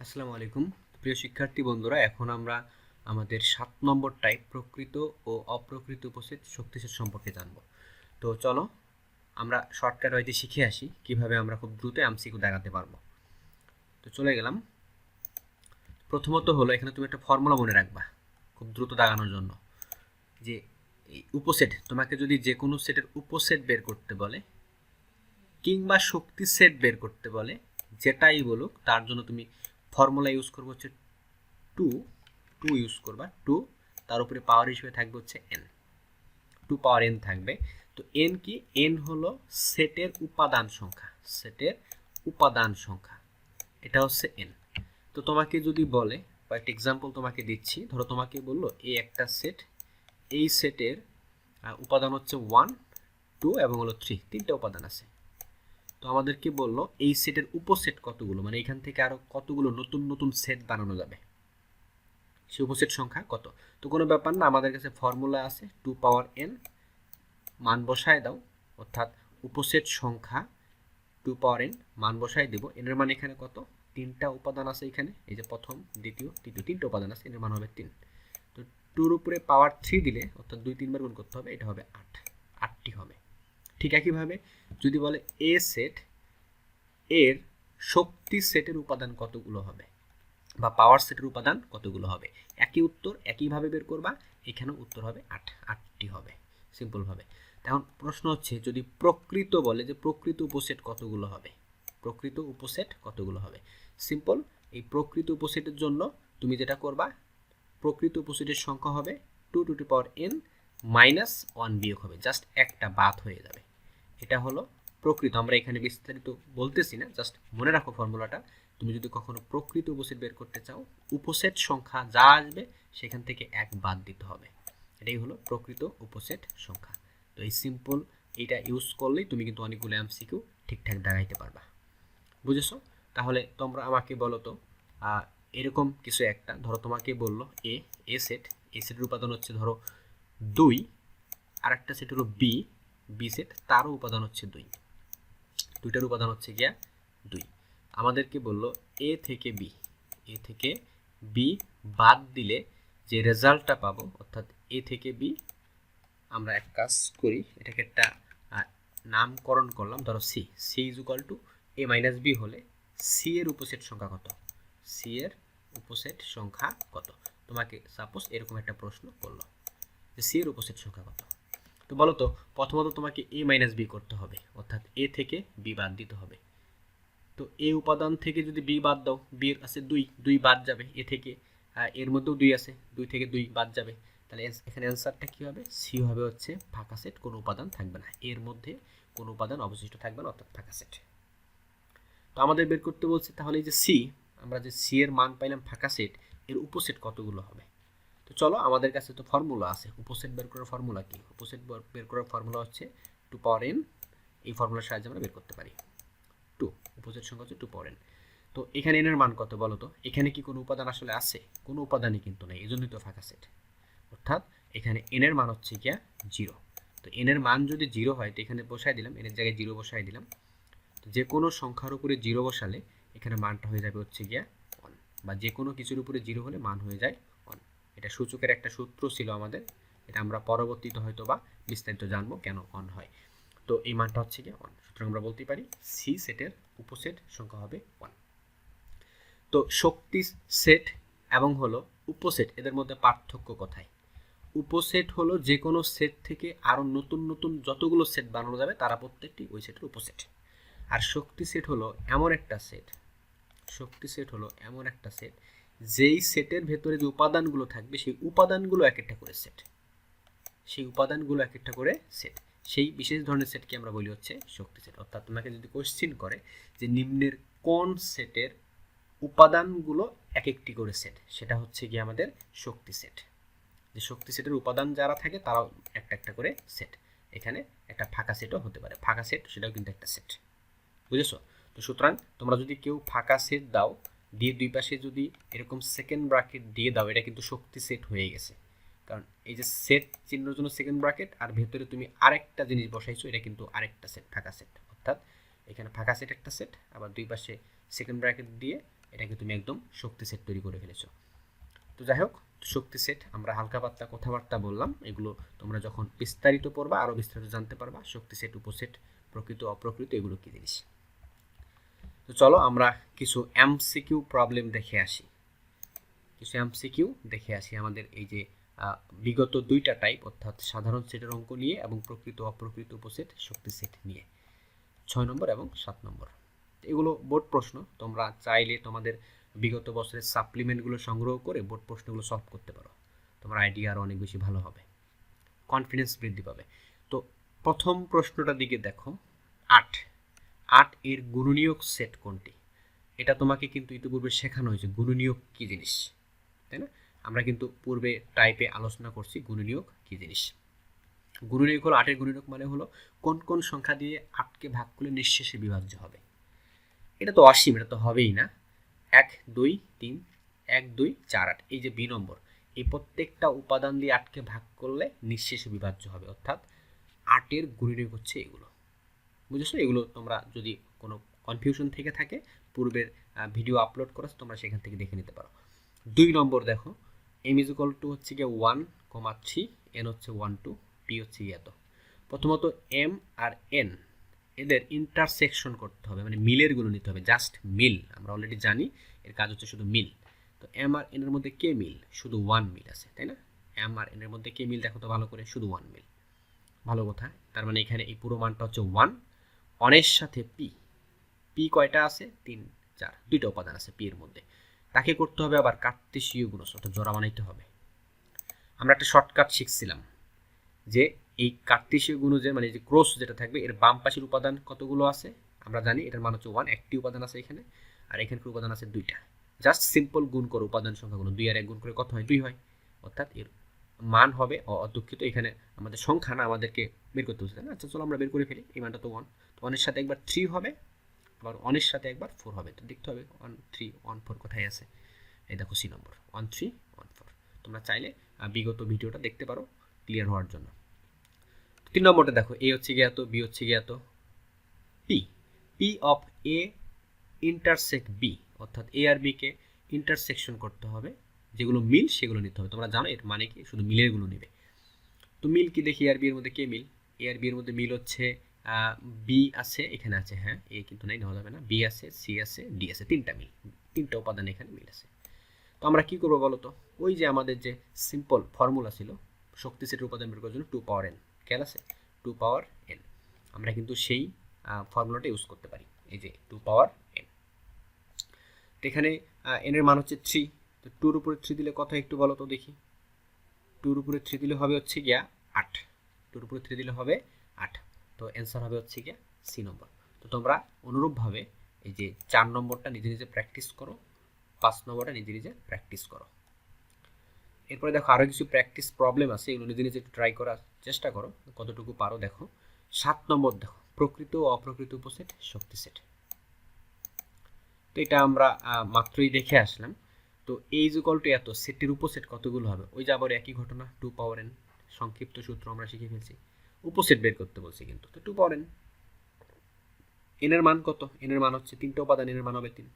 আসসালামু আলাইকুম প্রিয় শিক্ষার্থী বন্ধুরা, এখন আমরা আমাদের 7 নম্বর টাইপ প্রকৃত ও অপ্রকৃত উপসেট শক্তিসেট সম্পর্কে জানব। তো চলো আমরা শর্টকাট ওয়েতে শিখে আসি কিভাবে আমরা খুব দ্রুত এমসিকিউ দেখাতে পারবো। তো চলে গেলাম। প্রথমত হলো এখানে তুমি একটা ফর্মুলা মনে রাখবা খুব দ্রুত দাগানোর জন্য, যে এই উপসেট তোমাকে যদি যে কোনো সেটের উপসেট বের করতে বলে কিংবা শক্তি সেট বের করতে বলে, যেটাই বলুক তার জন্য তুমি ফর্মুলা ইউজ করবো হচ্ছে টু ইউজ করবা। টু তার উপরে পাওয়ার হিসেবে থাকবে হচ্ছে এন, টু পাওয়ার এন থাকবে। তো এন কি? এন হলো সেটের উপাদান সংখ্যা, সেটের উপাদান সংখ্যা, এটা হচ্ছে এন। তো তোমাকে যদি বলে, কয়েকটা এক্সাম্পল তোমাকে দিচ্ছি, ধরো তোমাকে বললো এই একটা সেট, এই সেটের উপাদান হচ্ছে 1, 2 এবং হলো 3, তিনটা উপাদান আছে। তো আমাদেরকে বললো এই সেটের উপসেট কতগুলো, মানে এখান থেকে আরো কতগুলো নতুন নতুন সেট বানানো যাবে, সে উপসেট সংখ্যা কত। তো কোনো ব্যাপার না, আমাদের কাছে ফর্মুলা আছে, টু পাওয়ার এন, মান বসায় দাও, অর্থাৎ উপসেট সংখ্যা টু পাওয়ার এন, মান বসায় দেব। এনের মান এখানে কত? তিনটা উপাদান আছে এখানে, এই যে প্রথম দ্বিতীয় তৃতীয়, তিনটা উপাদান আছে, এর মান হবে 3। তো টুর উপরে পাওয়ার 3 দিলে, অর্থাৎ 2-3 বার গুণ করতে হবে, এটা হবে 8, 8টি হবে। ঠিক একইভাবে যদি বলে এ সেট, এর শক্তি সেটের উপাদান কতগুলো হবে বা পাওয়ার সেটের উপাদান কতগুলো হবে, একই উত্তর একইভাবে বের করবা, এখানেও উত্তর হবে 8টি হবে, সিম্পলভাবে। এখন প্রশ্ন হচ্ছে যদি প্রকৃত বলে যে প্রকৃত উপসেট কতগুলো হবে, প্রকৃত উপসেট কতগুলো হবে। সিম্পল, এই প্রকৃত উপসেটের জন্য তুমি যেটা করবা, প্রকৃত উপসেটের সংখ্যা হবে 2n - 1 বিয়োগ হবে, জাস্ট একটা বাদ হয়ে যাবে। এটা হলো প্রকৃত। আমরা এখানে বিস্তারিত বলতেছি না, জাস্ট মনে রাখো ফর্মুলাটা। তুমি যদি কখনো প্রকৃত উপসেট বের করতে চাও, উপসেট সংখ্যা যা আসবে সেখান থেকে এক বাদ দিতে হবে, এটাই হলো প্রকৃত উপসেট সংখ্যা। তো এই সিম্পল এটা ইউজ করলেই তুমি কিন্তু অনেকগুলো এমসিকিউ ঠিকঠাক দাগাইতে পারবা। বুঝেছো? তাহলে তোমরা আমাকে বলো তো, এরকম কিছু একটা, ধরো তোমাকে বললো এ সেট, এ সেটের উপাদান হচ্ছে ধরো 2, আর একটা সেট হলো বি সেট, তারও উপাদান হচ্ছে 2, দুইটার উপাদান হচ্ছে গিয়া 2। আমাদেরকে বললো এ থেকে বি বাদ দিলে যে রেজাল্টটা পাবো, অর্থাৎ এ থেকে বি, আমরা এক কাজ করি, এটাকে একটা নামকরণ করলাম, ধরো C is equal to A minus B হলে সি এর উপসেট সংখ্যা কত, সি এর উপসেট সংখ্যা কত। তোমাকে সাপোজ এরকম একটা প্রশ্ন করলো যে সি এর উপসেট সংখ্যা কত। তো বলো তো, প্রথমত তোমাকে এ মাইনাস বি করতে হবে, অর্থাৎ এ থেকে বি বাদ দিতে হবে। তো এ উপাদান থেকে যদি বি বাদ দাও, বি এর আছে 2 বাদ যাবে এ থেকে, এর মধ্যেও 2 আছে, 2 থেকে 2 বাদ যাবে, তাহলে এখানে অ্যান্সারটা কি হবে? সি হবে হচ্ছে ফাঁকা সেট, কোনো উপাদান থাকবে না, এর মধ্যে কোনো উপাদান অবশিষ্ট থাকবে না, অর্থাৎ ফাঁকা সেট। তো আমাদের বের করতে বলছে, তাহলে এই যে সি, আমরা যে সি এর মান পাইলাম ফাঁকা সেট, এর উপসেট কতগুলো হবে। তো চলো, আমাদের কাছে তো ফর্মুলা আছে, উপসেট বের করার ফর্মুলা কি? উপসেট বের করার ফর্মুলা হচ্ছে টু পাওয়ার এন, এই ফর্মুলার সাহায্যে আমরা বের করতে পারি। টু, উপসেট সংখ্যা হচ্ছে টু পাওয়ার এন। তো এখানে এন এর মান কত বলো তো? এখানে কি কোনো উপাদান আসলে আছে? কোনো উপাদানই কিন্তু নেই, এই জন্যই তো ফাঁকা সেট। অর্থাৎ এখানে এন এর মান হচ্ছে গিয়া 0। তো এন এর মান যদি 0 হয়, তো এখানে বসাই দিলাম, এন এর জায়গায় 0 বসাই দিলাম। তো যে কোনো সংখ্যার উপরে 0 বসালে এখানে মানটা হয়ে যাবে হচ্ছে গিয়া 1, বা যে কোনো কিছুর উপরে 0 হলে মান হয়ে যায় 1। এটা সূচকের একটা সূত্র ছিল আমাদের, এটা আমরা পরবর্তীতে হয়তো বা বিস্তারিত জানবো কেন অন হয়। তো এই মানটা হচ্ছে গিয়ে 1, সুতরাং আমরা বলতে পারি সি সেটের উপসেট সংখ্যা হবে 1। তো শক্তি সেট এবং হলো উপসেট, এদের মধ্যে পার্থক্য কোথায়? উপসেট হলো যে কোনো সেট থেকে আরো নতুন নতুন যতগুলো সেট বানানো যাবে তারা প্রত্যেকটি ওই সেটের উপসেট। আর শক্তি সেট হলো এমন একটা সেট, শক্তি সেট হলো এমন একটা সেট যেই সেটের ভেতরে যে উপাদানগুলো থাকবে সেই উপাদানগুলো এক একটা করে সেট, সেই উপাদানগুলো এক একটা করে সেট, সেই বিশেষ ধরনের সেটকে আমরা বলি হচ্ছে শক্তি সেট। অর্থাৎ তোমাকে যদি কোশ্চেন করে যে নিম্নের কোন সেটের উপাদানগুলো এক একটি করে সেট, সেটা হচ্ছে কি আমাদের শক্তি সেট। যে শক্তি সেটের উপাদান যারা থাকে তারাও একটা একটা করে সেট, এখানে একটা ফাঁকা সেটও হতে পারে, ফাঁকা সেট সেটাও কিন্তু একটা সেট। বুঝেছো? তো সুতরাং তোমরা যদি কেউ ফাঁকা সেট দাও, দিয়ে দুই পাশে যদি এরকম সেকেন্ড ব্র্যাকেট দিয়ে দাও, এটা কিন্তু শক্তি সেট হয়ে গেছে, কারণ এই যে সেট চিহ্নের জন্য সেকেন্ড ব্র্যাকেট আর ভেতরে তুমি আরেকটা জিনিস বসাইছো, এটা কিন্তু আরেকটা সেট, ফাঁকা সেট। অর্থাৎ এখানে ফাঁকা সেট একটা সেট, আবার দুই পাশে সেকেন্ড ব্র্যাকেট দিয়ে এটাকে তুমি একদম শক্তি সেট তৈরি করে ফেলেছো। তো যাই হোক, শক্তি সেট আমরা হালকা পাতলা কথাবার্তা বললাম, এগুলো তোমরা যখন বিস্তারিত পড়বা আরও বিস্তারিত জানতে পারবা শক্তি সেট, উপসেট, প্রকৃত অপ্রকৃত এগুলো কী জিনিস। তো চলো আমরা কিছু এমসিকিউ প্রবলেম দেখে আসি। আমাদের এই যে বিগত দুইটা টাইপ, অর্থাৎ সাধারণ সেটের অঙ্ক নিয়ে এবং প্রকৃত অপ্রকৃত উপসেট শক্তি সেট নিয়ে 6 নম্বর এবং 7 নম্বর। এগুলো বোর্ড প্রশ্ন, তোমরা চাইলে তোমাদের বিগত বছরের সাপ্লিমেন্টগুলো সংগ্রহ করে বোর্ড প্রশ্নগুলো সলভ করতে পারো, তোমার আইডিয়া আরও অনেক বেশি ভালো হবে, কনফিডেন্স বৃদ্ধি পাবে। তো প্রথম প্রশ্নটার দিকে দেখো, 8 এর গুণনীয়ক সেট কোনটি? এটা তোমাকে কিন্তু ইতিপূর্বে শেখানো হয়েছে গুণনীয়ক কী জিনিস, তাই না? আমরা কিন্তু পূর্বে টাইপে আলোচনা করছি গুণনীয়ক কী জিনিস। গুণনীয়ক হলো 8 এর গুণনীয়ক মানে হলো কোন কোন সংখ্যা দিয়ে 8কে ভাগ করলে নিঃশেষে বিভাজ্য হবে। এটা তো অসীম, এটা তো হবেই না। 1 2 3 1 2 4 8 এই যে বি নম্বর, এই প্রত্যেকটা উপাদান দিয়ে 8কে ভাগ করলে নিঃশেষে বিভাজ্য হবে, অর্থাৎ 8 এর গুণনীয়ক হচ্ছে এগুলো। বুঝেছো? এগুলো তোমরা যদি কোনো কনফিউশন থেকে থাকে পূর্বের ভিডিও আপলোড করা তোমরা সেখান থেকে দেখে নিতে পারো। 2 নম্বর দেখো, m = হচ্ছে গিয়ে 1, 3, n হচ্ছে 1 2, p হচ্ছে গিয়ে এত। প্রথমত m আর n এদের ইন্টারসেকশন করতে হবে, মানে মিলের গুলো নিতে হবে, জাস্ট মিল। আমরা অলরেডি জানি এর কাজ হচ্ছে শুধু মিল। তো m আর n এর মধ্যে কে মিল? শুধু 1 মিল আছে, তাই না? m আর n এর মধ্যে কে মিল দেখো তো ভালো করে, শুধু 1 মিল। ভালো কথা, তার মানে এখানে এই পুরো মানটা হচ্ছে 1। অনের সাথে p কয়টা আছে? 3 4, দুইটা উপাদান আছে p এর মধ্যে। তাকে করতে হবে আবার কার্তেশীয় গুণজ, অর্থাৎ জোড়া বানাইতে হবে। আমরা একটা শর্টকাট শিখছিলাম যে এই কার্তেশীয় গুণজের মানে যে ক্রস যেটা থাকবে এর বাম পাশের উপাদান কতগুলো আছে আমরা জানি, এটার মান হচ্ছে 1, একটি উপাদান আছে এখানে, আর এখানকার উপাদান আছে 2টা। জাস্ট সিম্পল গুণ করো উপাদান সংখ্যাগুলো, 2 আর 1 গুণ করে কত হয়? 2 হয়, অর্থাৎ এর মান হবে, দুঃখিত এখানে আমাদের সংখ্যা না, আমাদেরকে বের করতে হচ্ছে না। আচ্ছা চলো আমরা বের করে ফেলি। এই মানটা তো 1, তো 1 এর সাথে একবার 3 হবে, আবার 1 এর সাথে একবার 4 হবে। তো দেখতে হবে 1 3 1 4 কোথায় আছে। এই দেখো সি নম্বর 1 3 1 4। তোমরা চাইলে বিগত ভিডিওটা দেখতে পারো ক্লিয়ার হওয়ার জন্য। 3 নম্বরটা দেখো, এ হচ্ছে গিয়ে এত, বি হচ্ছে গিয়ে এত, P of A intersect B, অর্থাৎ A R B K intersection করতে হবে, যেগুলো মিল সেগুলো নিতে হবে। তোমরা জানো এর মানে কি, শুধু মিলের গুলো নেবে। তো মিল কি দেখি, আর বি এর মধ্যে কে মিল? এ আর বি এর মধ্যে মিল হচ্ছে বি আছে, এখানে আছে, হ্যাঁ এ কিন্তু নাই, নেওয়া যাবে না। বি আছে, সি আছে, ডি আছে, 3টা মিল, 3টা উপাদান এখানে মিল আছে। তো আমরা কি করবো বলো তো? ওই যে আমাদের যে সিম্পল ফর্মুলা ছিল শক্তি সেটের উপাদান বের করার জন্য, 2 পাওয়ার n, খেয়াল আছে 2 পাওয়ার n, আমরা কিন্তু সেই ফর্মুলাটা ইউজ করতে পারি, এই যে 2 পাওয়ার n। তো এখানে n এর মান হচ্ছে 3, তো 2 এর উপরে 3 দিলে কত একটু বলো তো দেখি। 2 এর উপরে 3 দিলে হবে হচ্ছে গিয়া 8, 2 এর উপরে 3 দিলে হবে 8, তো অ্যান্সার হবে হচ্ছে গিয়া সি নম্বর। তো তোমরা অনুরূপভাবে এই যে 4 নম্বরটা নিজে নিজে প্র্যাকটিস করো, 5 নম্বরটা নিজে নিজে প্র্যাকটিস করো। এরপরে দেখো আরও কিছু প্র্যাকটিস প্রবলেম আছে, এগুলো নিজে নিজে একটু ট্রাই করার চেষ্টা করো কতটুকু পারো। দেখো 7 নম্বর দেখো, প্রকৃত ও অপ্রকৃত উপসেট শক্তি সেট। তো এটা আমরা মাত্রই দেখে আসলাম। তো এই যে কলটি এত, সেটের উপসেট কতগুলো হবে? ওই যে আবার একই ঘটনা, 2 পাওয়ার n, সংক্ষিপ্ত সূত্র আমরা শিখে ফেলছি। উপসেট বের করতে বলছি কিন্তু, তো 2 পাওয়ার n, n এর মান কত? n এর মান হচ্ছে 3টা উপাদান, n এর মান হবে 3,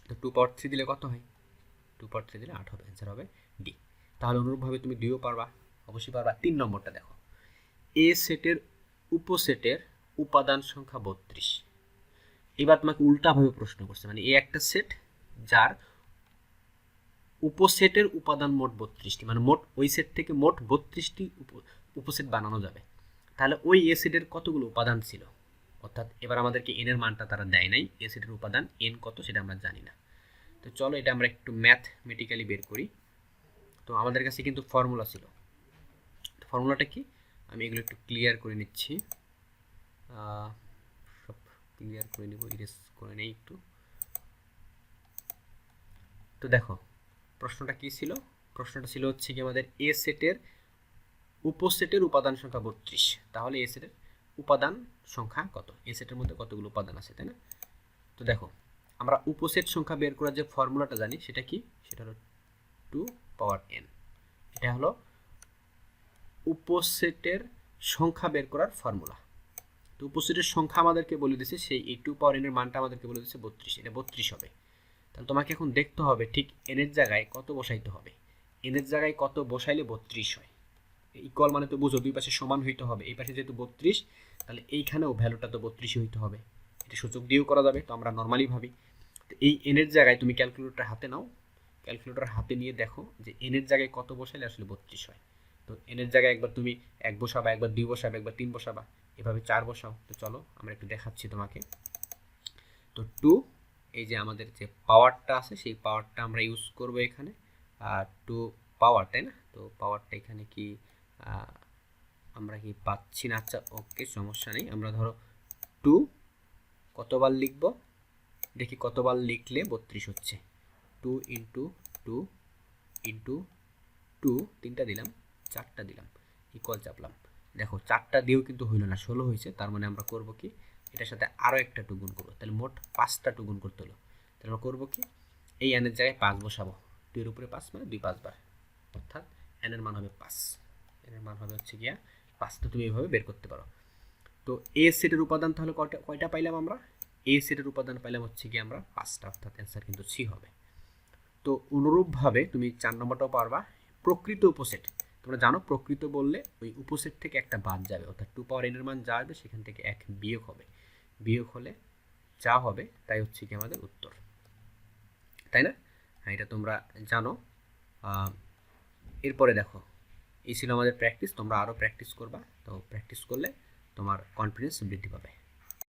তো 2 পাওয়ার 3 দিলে কত হয়? 2 পাওয়ার 3 দিলে 8 হবে, অ্যান্সার হবে ডি। তাহলে অনুরূপভাবে তুমি ডিও পারবা, অবশ্যই পারবা। 3 নম্বরটা দেখো, এ সেটের উপসেটের উপাদান সংখ্যা 32। এবার তোমাকে উল্টাভাবে প্রশ্ন করছে, মানে এ একটা সেট যার উপসেটের উপাদান মোট 32টি, মানে মোট ওই সেট থেকে মোট 32টি উপসেট বানানো যাবে। তাহলে ওই এ সেটের কতগুলো উপাদান ছিল? অর্থাৎ এবার আমাদেরকে এন এর মানটা তারা দেয় নাই, এ সেটের উপাদান এন কত সেটা আমরা জানি না। তো চলো এটা আমরা একটু ম্যাথমেটিক্যালি বের করি। তো আমাদের কাছে কিন্তু ফর্মুলা ছিল, ফর্মুলাটা কি আমি এগুলো একটু ক্লিয়ার করে নিচ্ছি, সব ক্লিয়ার করে নেব, ইরেজ করে নেই একটু। তো দেখো প্রশ্নটা কি ছিল? প্রশ্নটা ছিল হচ্ছে কি আমাদের এ সেটের উপসেটের উপাদান সংখ্যা 32। তাহলে এ সেটের উপাদান সংখ্যা কত? এ সেটের মধ্যে কতগুলো উপাদান আছে, তাই না? তো দেখো আমরা উপসেট সংখ্যা বের করার যে ফর্মুলাটা জানি সেটা কি, সেটা হলো 2 পাওয়ার n। এটা হলো উপসেটের সংখ্যা বের করার ফর্মুলা। তো উপসেটের সংখ্যা আমাদেরকে বলে দিয়েছে সেই এই 2 পাওয়ার n এর মানটা আমাদেরকে বলে দিয়েছে 32, এটা 32 হবে। তাহলে তোমাকে এখন দেখতে হবে ঠিক এনের জায়গায় কত বসাইতে হবে। এনের জায়গায় কত বসাইলে 32 হয়। ইকুয়াল মানে তো বুঝো দুই পাশে সমান হইতে হবে। এই পাশে যেহেতু 32, তাহলে এইখানেও ভ্যালুটা তো 32 হইতে হবে। এটা সূচক দিয়েও করা যাবে, তো আমরা নর্মালি ভাবি। তো এই এনের জায়গায় তুমি ক্যালকুলেটর হাতে নাও, ক্যালকুলেটর হাতে নিয়ে দেখো যে এনের জায়গায় কত বসাইলে আসলে 32 হয়। তো এনের জায়গায় একবার তুমি 1 বসাবা, একবার 2 বসাবা, একবার 3 বসাবা, এভাবে 4 বসাও। তো চলো আমরা একটু দেখাচ্ছি তোমাকে। তো 2, এই যে আমাদের যে পাওয়ারটা আছে সেই পাওয়ারটা আমরা ইউজ করব এখানে। 2 পাওয়ার, তাই না? তো পাওয়ারটা এখানে কি আমরা কি পাচ্ছি না? আচ্ছা ওকে, সমস্যা নেই। আমরা ধরো 2 কতবার লিখব দেখি, কতবার লিখলে 32 হচ্ছে। 2 ইন্টু 2 ইন্টু 2, 3টা দিলাম, 4টা দিলাম, ইকুয়াল চাপলাম। দেখো 4টা দিয়েও কিন্তু হইল না, 16 হয়েছে। তার মানে আমরা করব কি, এটার সাথে আরও একটা 2 গুণ করবো, তাহলে মোট 5টা 2 গুণ করতে হলো। তাহলে আমরা করবো কি, এই এনের জায়গায় 5 বসাবো। 2 এর উপরে 5 মানে 2 5 বার, অর্থাৎ এনের মান হবে 5। এনের মান হবে হচ্ছে গিয়া 5। তো তুমি এইভাবে বের করতে পারো। তো এ সেটের উপাদান তাহলে কয়টা পাইলাম আমরা? এ সেটের উপাদান পাইলাম হচ্ছে গিয়ে আমরা 5টা, অর্থাৎ অ্যান্সার কিন্তু সি হবে। তো অনুরূপভাবে তুমি 4 নম্বরটাও পারবা। প্রকৃত উপসেট, তোমরা জানো প্রকৃত বললে ওই উপসেট থেকে একটা বাদ যাবে, অর্থাৎ 2 পাওয়ার n এর মান যা আসবে সেখান থেকে 1 বিয়োগ হবে। বিয়োগ হলে যা হবে তাই হচ্ছে কি আমাদের উত্তর, তাই না? হ্যাঁ, এটা তোমরা জানো। এরপরে দেখো, এই ছিল আমাদের প্র্যাকটিস। তোমরা আরও প্র্যাকটিস করবা, তো প্র্যাকটিস করলে তোমার কনফিডেন্স বৃদ্ধি পাবে।